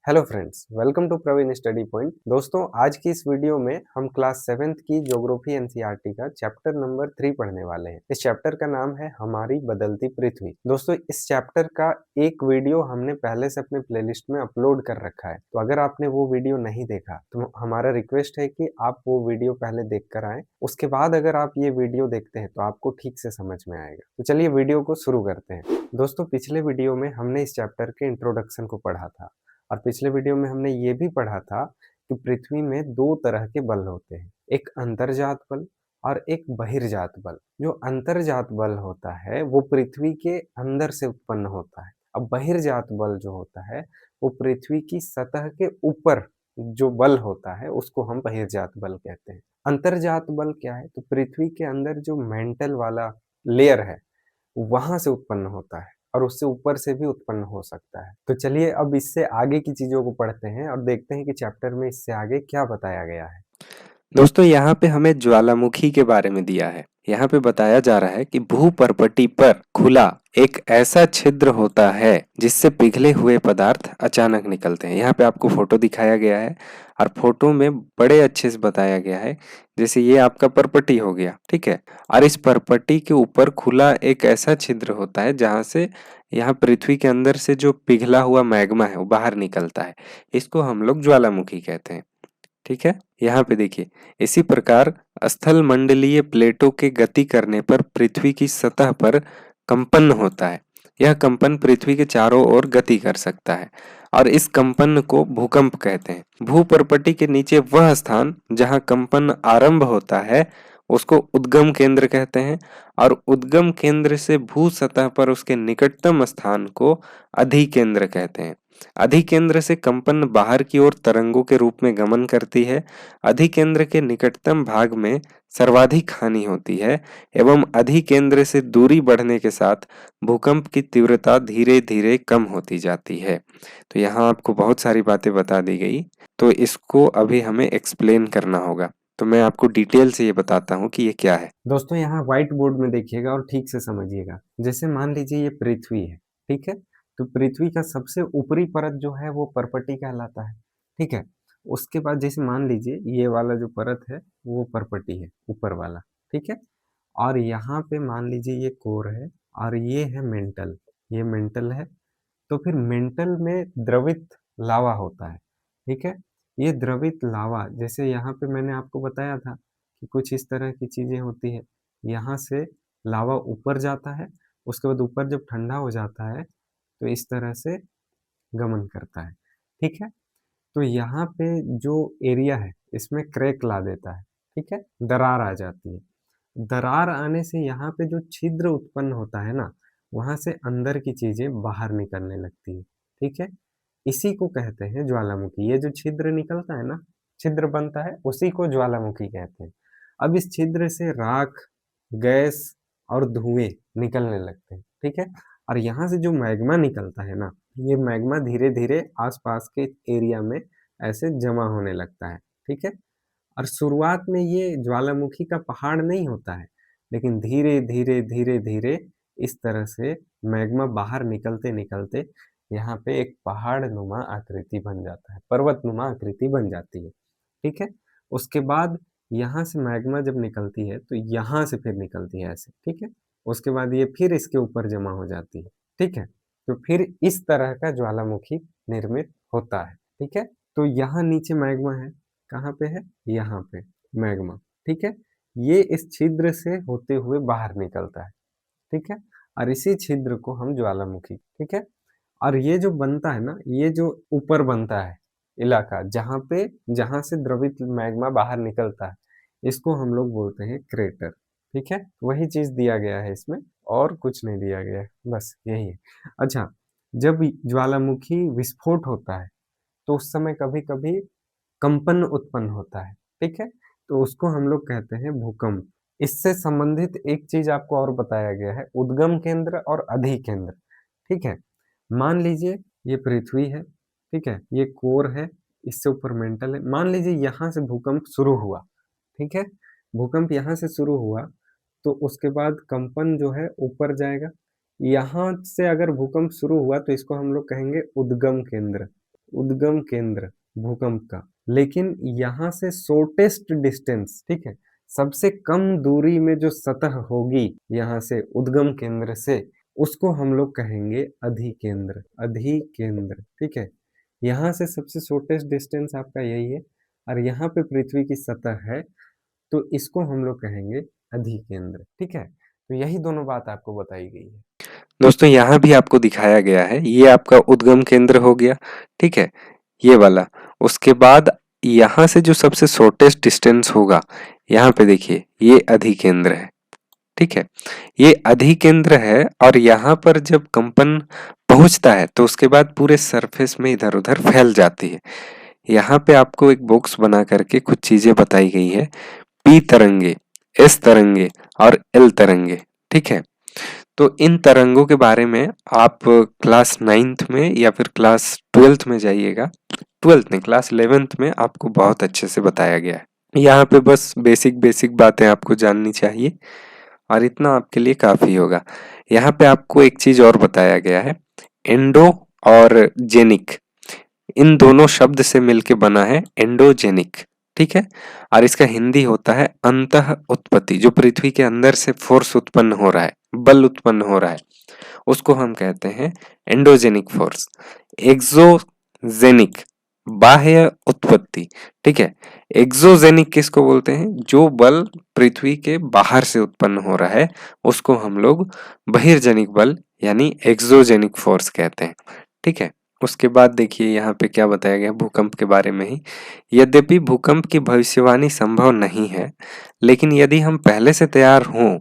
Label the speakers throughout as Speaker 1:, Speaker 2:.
Speaker 1: Hello friends, welcome to Praveen study point. दोस्तों, आज की इस वीडियो में हम क्लास 7th की ज्योग्राफी एनसीईआरटी का चैप्टर नंबर 3 पढ़ने वाले हैं। इस चैप्टर का नाम है हमारी बदलती पृथ्वी। दोस्तों, इस चैप्टर का एक वीडियो हमने पहले से अपने प्लेलिस्ट में अपलोड कर रखा है, तो अगर आपने वो वीडियो नहीं देखा तो हमारा रिक्वेस्ट है कि आप वो वीडियो पहले देख कर आए। उसके बाद अगर आप ये वीडियो देखते हैं तो आपको ठीक से समझ में आएगा। तो चलिए वीडियो को शुरू करते हैं। दोस्तों, पिछले वीडियो में हमने इस चैप्टर के इंट्रोडक्शन को पढ़ा था और पिछले वीडियो में हमने ये भी पढ़ा था कि पृथ्वी में दो तरह के बल होते हैं, एक अंतर्जात बल और एक बहिर्जात बल। जो अंतर्जात बल होता है वो पृथ्वी के अंदर से उत्पन्न होता है। अब बहिर्जात बल जो होता है वो पृथ्वी की सतह के ऊपर जो बल होता है उसको हम बहिर्जात बल कहते हैं। अंतर्जात बल क्या है? तो पृथ्वी के अंदर जो मेंटल वाला लेयर है वहां से उत्पन्न होता है और उससे ऊपर से भी उत्पन्न हो सकता है। तो चलिए अब इससे आगे की चीजों को पढ़ते हैं और देखते हैं कि चैप्टर में इससे आगे क्या बताया गया है।
Speaker 2: दोस्तों यहाँ पे हमें ज्वालामुखी के बारे में दिया है। यहाँ पे बताया जा रहा है कि भूपर्पटी पर खुला एक ऐसा छिद्र होता है जिससे पिघले हुए पदार्थ अचानक निकलते हैं। यहाँ पे आपको फोटो दिखाया गया है और फोटो में बड़े अच्छे से बताया गया है। जैसे ये आपका परपटी हो गया, ठीक है। और इस परपटी के ऊपर खुला एक ऐसा छिद्र होता है जहाँ से यहाँ पृथ्वी के अंदर से जो पिघला हुआ मैग्मा है वो बाहर निकलता है। इसको हम लोग ज्वालामुखी कहते हैं, ठीक है। यहाँ पे देखिए, इसी प्रकार स्थल मंडलीय प्लेटों के गति करने पर पृथ्वी की सतह पर कंपन होता है। यह कंपन पृथ्वी के चारों ओर गति कर सकता है और इस कंपन को भूकंप कहते हैं। भूपर्पटी के नीचे वह स्थान जहाँ कंपन आरंभ होता है उसको उद्गम केंद्र कहते हैं और उद्गम केंद्र से भू सतह पर उसके निकटतम स्थान को अधिकेंद्र कहते हैं। अधिकेंद्र से कंपन बाहर की ओर तरंगों के रूप में गमन करती है। अधिकेंद्र के निकटतम भाग में सर्वाधिक हानि होती है एवं अधिकेंद्र से दूरी बढ़ने के साथ भूकंप की तीव्रता धीरे धीरे कम होती जाती है। तो यहाँ आपको बहुत सारी बातें बता दी गई, तो इसको अभी हमें एक्सप्लेन करना होगा। तो मैं आपको डिटेल से ये बताता हूँ कि ये क्या है।
Speaker 1: दोस्तों, यहाँ व्हाइट बोर्ड में देखिएगा और ठीक से समझिएगा। जैसे मान लीजिए ये पृथ्वी है, ठीक है। तो पृथ्वी का सबसे ऊपरी परत जो है वो परपटी कहलाता है, ठीक है। उसके बाद जैसे मान लीजिए ये वाला जो परत है वो परपटी है, ऊपर वाला, ठीक है। और यहाँ पे मान लीजिए ये कोर है और ये है मेंटल, ये मेंटल है। तो फिर मेंटल में द्रवित लावा होता है, ठीक है। ये द्रवित लावा जैसे यहाँ पे मैंने आपको बताया था कि कुछ इस तरह की चीजें होती है। यहाँ से लावा ऊपर जाता है, उसके बाद ऊपर जब ठंडा हो जाता है तो इस तरह से गमन करता है, ठीक है। तो यहाँ पे जो एरिया है इसमें क्रैक ला देता है, ठीक है, दरार आ जाती है। दरार आने से यहाँ पे जो छिद्र उत्पन्न होता है ना, वहां से अंदर की चीजें बाहर निकलने लगती है, ठीक है। इसी को कहते हैं ज्वालामुखी। ये जो छिद्र निकलता है ना, छिद्र बनता है, उसी को ज्वालामुखी कहते हैं। अब इस छिद्र से राख, गैस और धुएं निकलने लगते हैं, ठीक है। और यहाँ से जो मैग्मा निकलता है ना, ये मैग्मा धीरे धीरे आसपास के एरिया में ऐसे जमा होने लगता है, ठीक है। और शुरुआत में ये ज्वालामुखी का पहाड़ नहीं होता है, लेकिन धीरे धीरे धीरे धीरे इस तरह से मैग्मा बाहर निकलते निकलते यहाँ पे एक पहाड़ नुमा आकृति बन जाता है, पर्वत नुमा आकृति बन जाती है, ठीक है। उसके बाद यहाँ से मैग्मा जब निकलती है तो यहाँ से फिर निकलती है ऐसे, ठीक है। उसके बाद ये फिर इसके ऊपर जमा हो जाती है, ठीक है। तो फिर इस तरह का ज्वालामुखी निर्मित होता है, ठीक है। तो यहाँ नीचे मैग्मा है, कहाँ पे है? यहाँ पे मैग्मा, ठीक है। ये इस छिद्र से होते हुए बाहर निकलता है, ठीक है। और इसी छिद्र को हम ज्वालामुखी, ठीक है। और ये जो बनता है ना, ये जो ऊपर बनता है इलाका जहाँ से द्रवित मैग्मा बाहर निकलता है, इसको हम लोग बोलते हैं क्रेटर, ठीक है। वही चीज दिया गया है इसमें, और कुछ नहीं दिया गया है, बस यही है। अच्छा, जब ज्वालामुखी विस्फोट होता है तो उस समय कभी कभी कंपन उत्पन्न होता है, ठीक है। तो उसको हम लोग कहते हैं भूकंप। इससे संबंधित एक चीज आपको और बताया गया है, उद्गम केंद्र और अधिकेंद्र, ठीक है। मान लीजिए ये पृथ्वी है, ठीक है, ये कोर है, इससे ऊपर मेंटल है। मान लीजिए यहाँ से भूकंप शुरू हुआ, ठीक है। भूकंप यहाँ से शुरू हुआ तो उसके बाद कंपन जो है ऊपर जाएगा। यहाँ से अगर भूकंप शुरू हुआ तो इसको हम लोग कहेंगे उद्गम केंद्र, उद्गम केंद्र भूकंप का, लेकिन यहाँ से शॉर्टेस्ट डिस्टेंस, ठीक है, सबसे कम दूरी में जो सतह होगी यहाँ से उद्गम केंद्र से, उसको हम लोग कहेंगे अधिकेंद्र, अधिकेंद्र, ठीक है। यहाँ से सबसे शॉर्टेस्ट डिस्टेंस आपका यही है, और यहाँ पे पृथ्वी की सतह है, तो इसको हम लोग कहेंगे अधिकेंद्र, ठीक है। तो यही दोनों बात आपको बताई गई है।
Speaker 2: दोस्तों यहाँ भी आपको दिखाया गया है, ये आपका उद्गम केंद्र हो गया, ठीक है, ये वाला। उसके बाद यहाँ से जो सबसे शॉर्टेस्ट डिस्टेंस होगा, यहाँ पे देखिए ये अधिकेंद्र है, ठीक है, ये अधिकेंद्र है। और यहाँ पर जब कंपन पहुंचता है तो उसके बाद पूरे सरफेस में इधर उधर फैल जाती है। यहाँ पे आपको एक बॉक्स बना करके कुछ चीजें बताई गई है, पी तरंगे, एस तरंगे और एल तरंगे, ठीक है। तो इन तरंगों के बारे में आप क्लास 9th में या फिर क्लास 12th में जाइएगा, 12th नहीं क्लास 11th में आपको बहुत अच्छे से बताया गया है। यहाँ पे बस बेसिक बेसिक बातें आपको जाननी चाहिए और इतना आपके लिए काफी होगा। यहाँ पे आपको एक चीज और बताया गया है, एंडो और जेनिक, इन दोनों शब्द से मिलके बना है एंडोजेनिक, ठीक है। और इसका हिंदी होता है अंतः उत्पत्ति, जो पृथ्वी के अंदर से फोर्स उत्पन्न हो रहा है, बल उत्पन्न हो रहा है, उसको हम कहते हैं एंडोजेनिक फोर्स। एक्सोजेनिक, बाह्य उत्पत्ति, ठीक है। एक्सोजेनिक किसको बोलते हैं, जो बल पृथ्वी के बाहर से उत्पन्न हो रहा है उसको हम लोग बहिर्जनिक बल यानी एक्सोजेनिक फोर्स कहते हैं, ठीक है। उसके बाद देखिए यहाँ पे क्या बताया गया भूकंप के बारे में ही। यद्यपि भूकंप की भविष्यवाणी संभव नहीं है, लेकिन यदि हम पहले से तैयार हों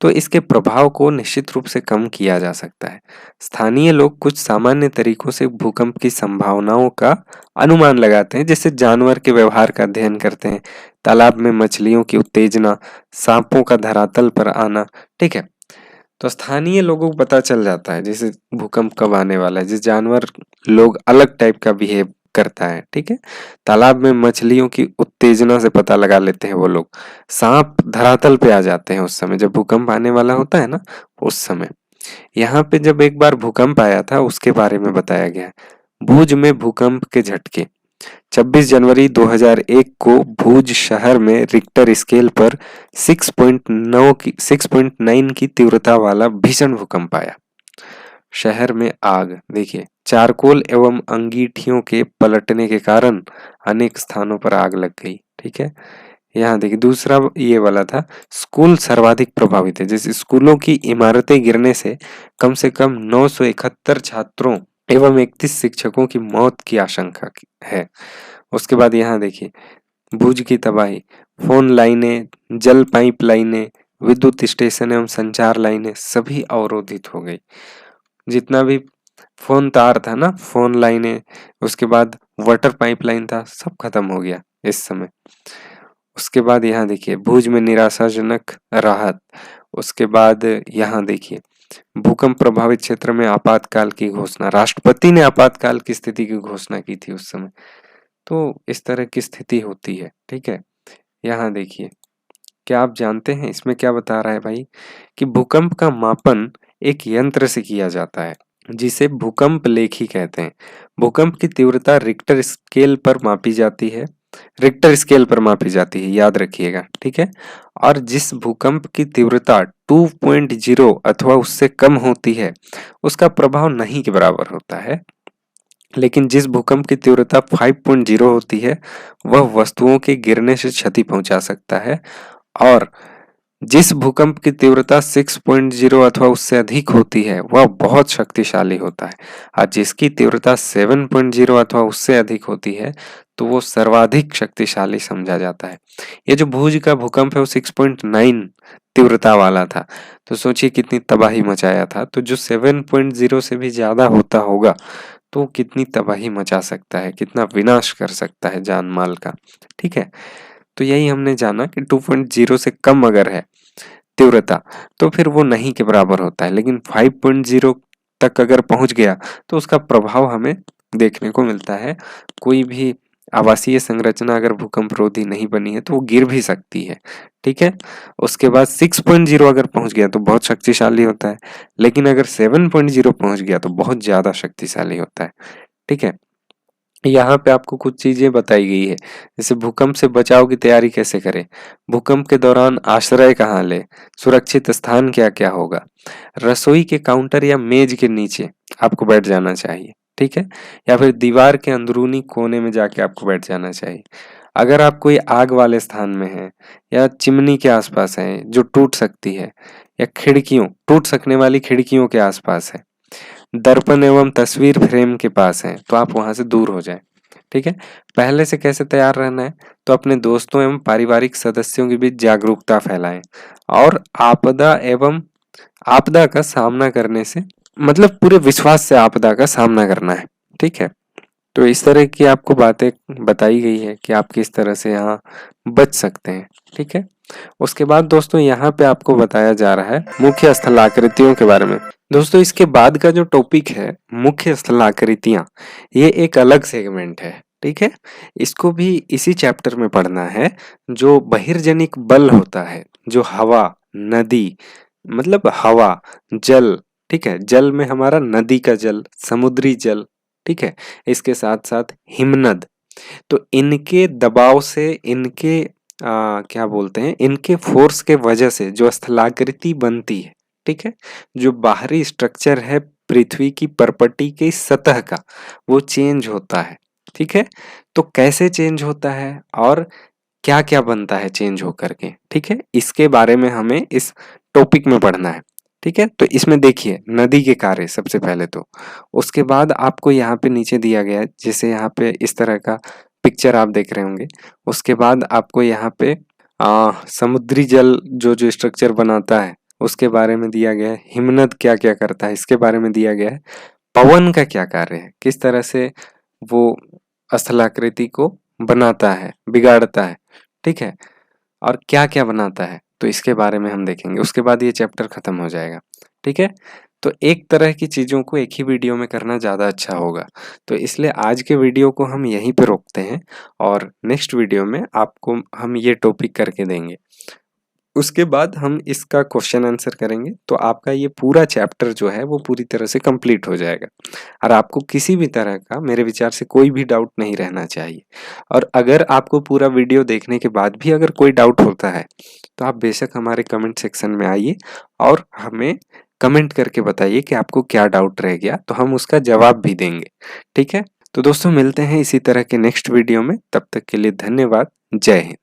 Speaker 2: तो इसके प्रभाव को निश्चित रूप से कम किया जा सकता है। स्थानीय लोग कुछ सामान्य तरीकों से भूकंप की संभावनाओं का अनुमान लगाते हैं, जैसे जानवर के व्यवहार का अध्ययन करते हैं, तालाब में मछलियों की उत्तेजना, सांपों का धरातल पर आना, ठीक है। तो स्थानीय लोगों को पता चल जाता है जैसे भूकंप कब आने वाला है, जैसे जानवर लोग अलग टाइप का बिहेव करता है, ठीक है। तालाब में मछलियों की उत्तेजना से पता लगा लेते हैं वो लोग, सांप धरातल पे आ जाते हैं उस समय जब भूकंप आने वाला होता है ना, उस समय। यहाँ पे जब एक बार भूकंप आया था उसके बारे में बताया गया है। भुज में भूकंप के झटके, 26 जनवरी 2001 को भुज शहर में रिक्टर स्केल पर 6.9 की तीव्रता वाला भीषण भूकंप आया। शहर में आग, देखिए चारकोल एवं अंगीठियों के पलटने के कारण अनेक स्थानों पर आग लग गई, ठीक है। यहाँ देखिए दूसरा ये वाला था, स्कूल सर्वाधिक प्रभावित है, जैसे स्कूलों की इमारतें गिरने से कम 971 छात्रों एवं 31 शिक्षकों की मौत की आशंका है। उसके बाद यहाँ देखिए भुज की तबाही, फोन लाइनें, जल पाइप लाइनें, विद्युत स्टेशन एवं संचार लाइनें सभी अवरोधित हो गई। जितना भी फोन तार था ना, फोन लाइनें, उसके बाद वाटर पाइप लाइन था, सब खत्म हो गया इस समय। उसके बाद यहाँ देखिए भुज में निराशाजनक राहत। उसके बाद यहाँ देखिए भूकंप प्रभावित क्षेत्र में आपातकाल की घोषणा, राष्ट्रपति ने आपातकाल की स्थिति की घोषणा की थी उस समय। तो इस तरह की स्थिति होती है, ठीक है। यहाँ देखिए क्या आप जानते हैं इसमें क्या बता रहा है भाई, कि भूकंप का मापन एक यंत्र से किया जाता है जिसे भूकंप लेखी कहते हैं। भूकंप की तीव्रता रिक्टर स्केल पर मापी जाती है, रिक्टर स्केल पर मापी जाती है, याद रखिएगा, ठीक है। और जिस भूकंप की तीव्रता 2.0 अथवा उससे कम होती है उसका प्रभाव नहीं के बराबर होता है, लेकिन जिस भूकंप की तीव्रता 5.0 होती है वह वस्तुओं के गिरने से क्षति पहुंचा सकता है, और जिस भूकंप की तीव्रता 6.0 अथवा उससे अधिक होती है वह बहुत शक्तिशाली होता है, और जिसकी तीव्रता 7.0 अथवा उससे अधिक होती है तो वो सर्वाधिक शक्तिशाली समझा जाता है। ये जो भुज का भूकंप है वो 6.9 तीव्रता वाला था, तो सोचिए कितनी तबाही मचाया था। तो जो 7.0 से भी ज्यादा होता होगा तो कितनी तबाही मचा सकता है, कितना विनाश कर सकता है जान माल का, ठीक है। तो यही हमने जाना कि 2.0 से कम अगर है तीव्रता तो फिर वो नहीं के बराबर होता है, लेकिन 5.0 तक अगर पहुंच गया तो उसका प्रभाव हमें देखने को मिलता है। कोई भी आवासीय संरचना अगर भूकंप रोधी नहीं बनी है तो वो गिर भी सकती है, ठीक है। उसके बाद 6.0 अगर पहुंच गया तो बहुत शक्तिशाली होता है, लेकिन अगर 7.0 पहुंच गया तो बहुत ज्यादा शक्तिशाली होता है, ठीक है। यहाँ पे आपको कुछ चीजें बताई गई है, जैसे भूकंप से बचाव की तैयारी कैसे करें, भूकंप के दौरान आश्रय कहाँ ले, सुरक्षित स्थान क्या क्या होगा, रसोई के काउंटर या मेज के नीचे आपको बैठ जाना चाहिए, ठीक है, या फिर दीवार के अंदरूनी कोने में जाके आपको बैठ जाना चाहिए। अगर आप कोई आग वाले स्थान में हैं या चिमनी के आसपास हैं जो टूट सकती है, या खिड़कियों टूट सकने वाली खिड़कियों के आसपास है, दर्पण एवं तस्वीर फ्रेम के पास है, तो आप वहां से दूर हो जाएं। ठीक है। पहले से कैसे तैयार रहना है, तो अपने दोस्तों एवं पारिवारिक सदस्यों के बीच जागरूकता फैलाएं और आपदा का सामना करने से मतलब पूरे विश्वास से आपदा का सामना करना है। ठीक है। तो इस तरह की आपको बातें बताई गई है कि आप किस तरह से यहाँ बच सकते हैं। ठीक है। उसके बाद दोस्तों यहाँ पे आपको बताया जा रहा है मुख्य स्थलाकृतियों के बारे में। दोस्तों इसके बाद का जो टॉपिक है मुख्य स्थलाकृतियां, ये एक अलग सेगमेंट है। ठीक है। इसको भी इसी चैप्टर में पढ़ना है। जो बहिर्जनिक बल होता है, जो हवा, नदी, मतलब हवा, जल, ठीक है, जल में हमारा नदी का जल, समुद्री जल, ठीक है, इसके साथ साथ हिमनद, तो इनके दबाव से, इनके क्या बोलते हैं, इनके फोर्स के वजह से जो स्थलाकृति बनती है, ठीक है, जो बाहरी स्ट्रक्चर है पृथ्वी की परपटी की सतह का, वो चेंज होता है। ठीक है। तो कैसे चेंज होता है और क्या क्या बनता है चेंज होकर के, ठीक है, इसके बारे में हमें इस टॉपिक में पढ़ना है। ठीक है। तो इसमें देखिए नदी के कार्य सबसे पहले तो, उसके बाद आपको यहाँ पे नीचे दिया गया है, जैसे यहाँ पे इस तरह का पिक्चर आप देख रहे होंगे। उसके बाद आपको यहाँ पे समुद्री जल जो जो स्ट्रक्चर बनाता है उसके बारे में दिया गया है, हिमनद क्या क्या करता है इसके बारे में दिया गया है, पवन का क्या कार्य है, किस तरह से वो स्थलाकृति को बनाता है, बिगाड़ता है, ठीक है, और क्या क्या बनाता है, तो इसके बारे में हम देखेंगे। उसके बाद ये चैप्टर खत्म हो जाएगा। ठीक है। तो एक तरह की चीज़ों को एक ही वीडियो में करना ज़्यादा अच्छा होगा, तो इसलिए आज के वीडियो को हम यहीं पे रोकते हैं और नेक्स्ट वीडियो में आपको हम ये टॉपिक करके देंगे। उसके बाद हम इसका क्वेश्चन आंसर करेंगे, तो आपका ये पूरा चैप्टर जो है वो पूरी तरह से कंप्लीट हो जाएगा और आपको किसी भी तरह का मेरे विचार से कोई भी डाउट नहीं रहना चाहिए। और अगर आपको पूरा वीडियो देखने के बाद भी अगर कोई डाउट होता है तो आप बेशक हमारे कमेंट सेक्शन में आइए और हमें कमेंट करके बताइए कि आपको क्या डाउट रह गया, तो हम उसका जवाब भी देंगे। ठीक है। तो दोस्तों मिलते हैं इसी तरह के नेक्स्ट वीडियो में, तब तक के लिए धन्यवाद। जय हिंद।